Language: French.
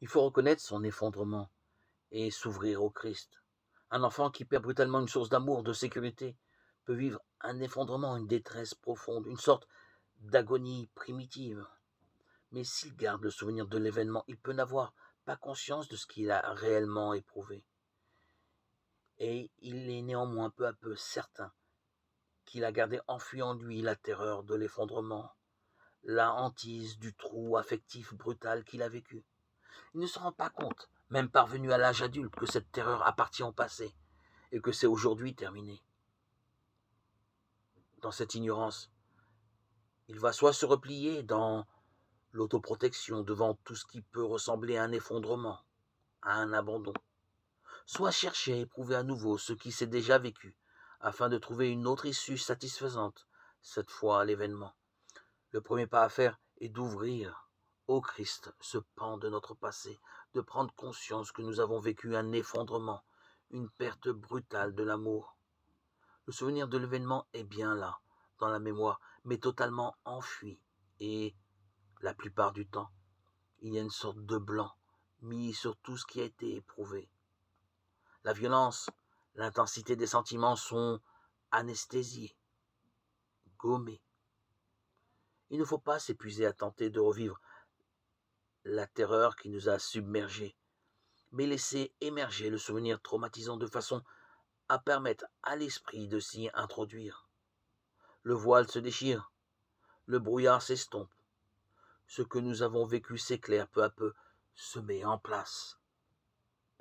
Il faut reconnaître son effondrement et s'ouvrir au Christ. Un enfant qui perd brutalement une source d'amour, de sécurité, peut vivre un effondrement, une détresse profonde, une sorte d'agonie primitive. Mais s'il garde le souvenir de l'événement, il peut n'avoir pas conscience de ce qu'il a réellement éprouvé. Et il est néanmoins peu à peu certain qu'il a gardé enfui en lui la terreur de l'effondrement, la hantise du trou affectif brutal qu'il a vécu. Il ne se rend pas compte, même parvenu à l'âge adulte, que cette terreur appartient au passé et que c'est aujourd'hui terminé. Dans cette ignorance, il va soit se replier dans l'autoprotection devant tout ce qui peut ressembler à un effondrement, à un abandon, soit chercher à éprouver à nouveau ce qui s'est déjà vécu, afin de trouver une autre issue satisfaisante, cette fois à l'événement. Le premier pas à faire est d'ouvrir au Christ ce pan de notre passé, de prendre conscience que nous avons vécu un effondrement, une perte brutale de l'amour. Le souvenir de l'événement est bien là, dans la mémoire, mais totalement enfui. Et, la plupart du temps, il y a une sorte de blanc mis sur tout ce qui a été éprouvé. La violence, l'intensité des sentiments sont anesthésiés, gommés. Il ne faut pas s'épuiser à tenter de revivre la terreur qui nous a submergés, mais laisser émerger le souvenir traumatisant de façon à permettre à l'esprit de s'y introduire. Le voile se déchire, le brouillard s'estompe, ce que nous avons vécu s'éclaire peu à peu, se met en place.